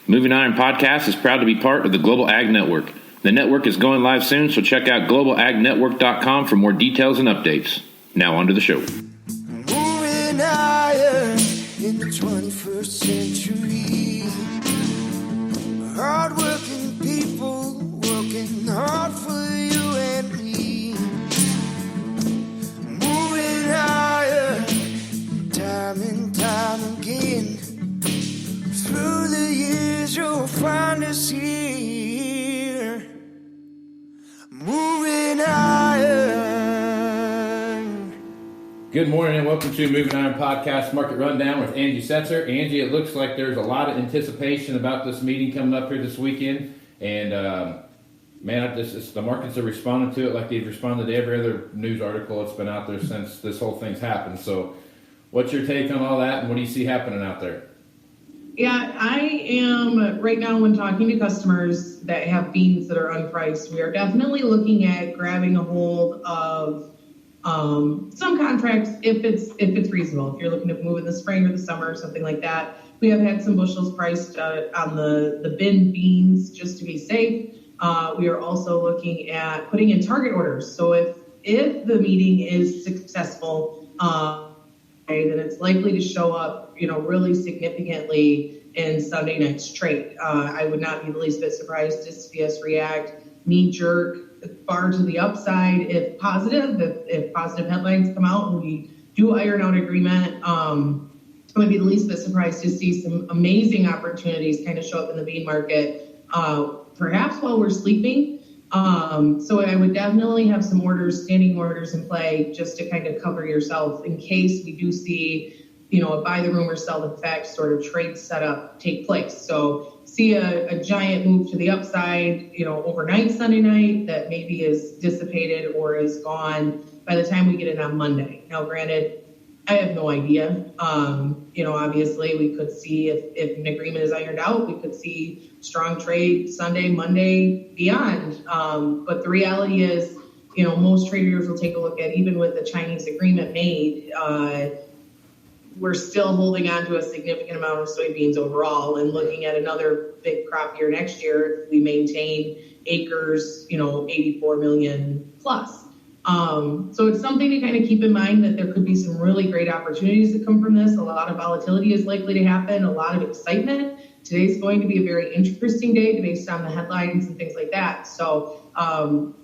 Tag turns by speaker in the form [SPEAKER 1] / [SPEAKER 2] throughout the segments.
[SPEAKER 1] Moving Iron Podcast is proud to be part of the Global Ag Network. The network is going live soon, so check out globalagnetwork.com for more details and updates. Now on to the show.
[SPEAKER 2] Moving iron in the 21st century. Hard-working people working hard for you and me. Moving iron time and time again. Through the years you'll find us here. Moving iron.
[SPEAKER 1] Good morning and welcome to Moving Iron Podcast Market Rundown with Angie Setzer. Angie, it looks like there's a lot of anticipation about this meeting coming up here this weekend. And, the markets are responding to it like they've responded to every other news article that's been out there since this whole thing's happened. So what's your take on all that and what do you see happening out there?
[SPEAKER 3] Yeah, I am right now when talking to customers that have beans that are unpriced, we are definitely looking at grabbing a hold of some contracts if it's reasonable. If you're looking to move in the spring or the summer or something like that. We have had some bushels priced on the bin beans just to be safe. We are also looking at putting in target orders. So if the meeting is successful, then it's likely to show up, really significantly in Sunday night's trade. I would not be the least bit surprised to see us react knee-jerk far to the upside if positive headlines come out and we do iron out agreement. I would be the least bit surprised to see some amazing opportunities kind of show up in the bean market, perhaps while we're sleeping. So I would definitely have some standing orders in play just to kind of cover yourself in case we do see, a buy the rumor, sell the fact sort of trade setup take place. So see a giant move to the upside, overnight Sunday night that maybe is dissipated or is gone by the time we get it on Monday. Now, granted, I have no idea. Obviously we could see if an agreement is ironed out, we could see strong trade Sunday, Monday, beyond. But the reality is, most traders will take a look at, even with the Chinese agreement made, we're still holding on to a significant amount of soybeans overall and looking at another big crop year next year if we maintain acres, 84 million plus. So it's something to kind of keep in mind that there could be some really great opportunities that come from this. A lot of volatility is likely to happen, a lot of excitement. Today's going to be a very interesting day based on the headlines and things like that. So,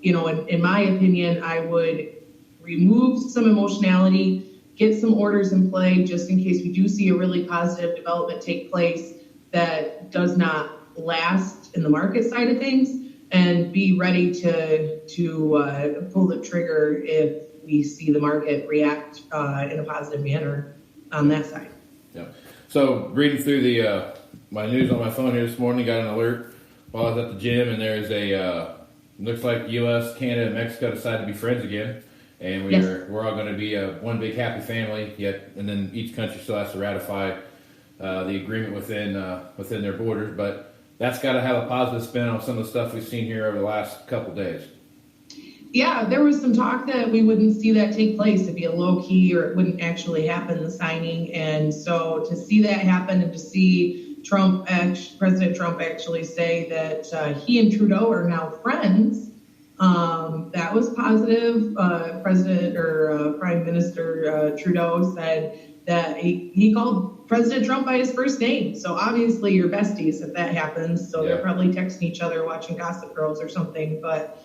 [SPEAKER 3] in my opinion, I would remove some emotionality, get some orders in play just in case we do see a really positive development take place that does not last in the market side of things, and be ready to pull the trigger if we see the market react in a positive manner on that side.
[SPEAKER 1] Yeah. So reading through my news on my phone here this morning, got an alert while I was at the gym, and there's looks like U.S., Canada, and Mexico decided to be friends again. And we're all going to be one big happy family. And then each country still has to ratify the agreement within their borders. But that's got to have a positive spin on some of the stuff we've seen here over the last couple days.
[SPEAKER 3] Yeah, there was some talk that we wouldn't see that take place. It'd be a low key, or it wouldn't actually happen, the signing. And so to see that happen and to see President Trump actually say that he and Trudeau are now friends. That was positive. Prime Minister Trudeau said that he called President Trump by his first name. So obviously you're besties if that happens. So They're probably texting each other, watching Gossip Girls or something. But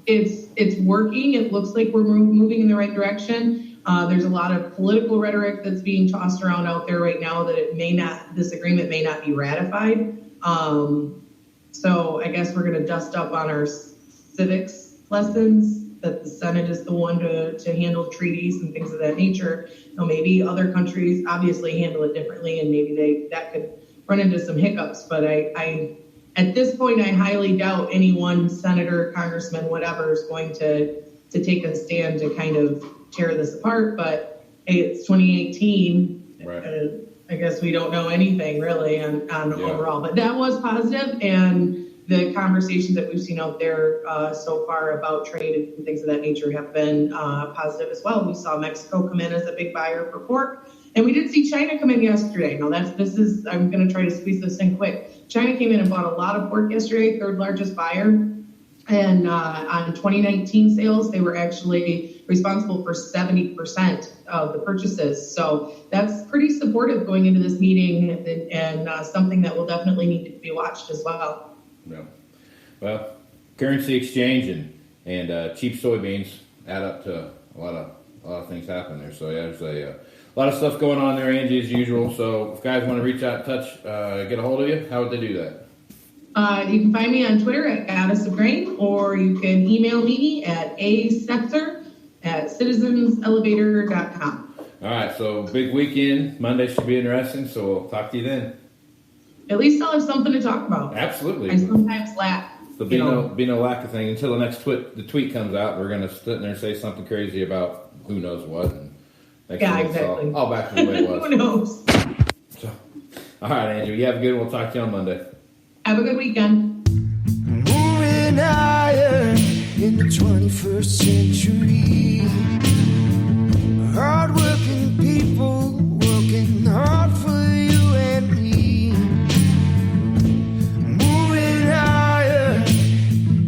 [SPEAKER 3] it's working. It looks like we're moving in the right direction. There's a lot of political rhetoric that's being tossed around out there right now that this agreement may not be ratified. So I guess we're going to dust up on our civics lessons, that the Senate is the one to handle treaties and things of that nature. Maybe other countries obviously handle it differently, and maybe that could run into some hiccups. But I at this point, I highly doubt any one senator, congressman, whatever, is going to take a stand to kind of tear this apart. But hey, it's 2018. Right. I guess we don't know anything really on overall. But that was positive, and the conversations that we've seen out there so far about trade and things of that nature have been positive as well. We saw Mexico come in as a big buyer for pork, And we did see China come in yesterday. Now I'm going to try to squeeze this in quick. China came in and bought a lot of pork yesterday, third largest buyer. And on 2019 sales, they were actually responsible for 70% of the purchases. So that's pretty supportive going into this meeting, and something that will definitely need to be watched as well.
[SPEAKER 1] Yeah. Well, currency exchange and cheap soybeans add up to a lot of things happen there. So yeah, there's a lot of stuff going on there, Angie, as usual. So if guys want to reach out, touch, get a hold of you, how would they do that?
[SPEAKER 3] You can find me on Twitter at Goddess of Grain, or you can email me at asetzer@citizenselevator.com.
[SPEAKER 1] All right, so big weekend. Monday should be interesting, so we'll talk to you then.
[SPEAKER 3] At least I'll have something to talk about.
[SPEAKER 1] Absolutely.
[SPEAKER 3] I sometimes laugh.
[SPEAKER 1] There'll be no lack of thing until the next tweet comes out. We're going to sit there and say something crazy about who knows what. And next
[SPEAKER 3] exactly.
[SPEAKER 1] All back to the way it was.
[SPEAKER 3] Who knows?
[SPEAKER 1] So, all right, Andrew. You have a good one. We'll talk to you on Monday.
[SPEAKER 3] Have a good weekend.
[SPEAKER 2] Moving higher in the 21st century. Hardworking people working hard for you and me. Moving higher,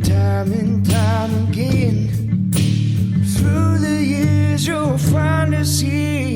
[SPEAKER 2] time and time again. Through the years you'll find us here.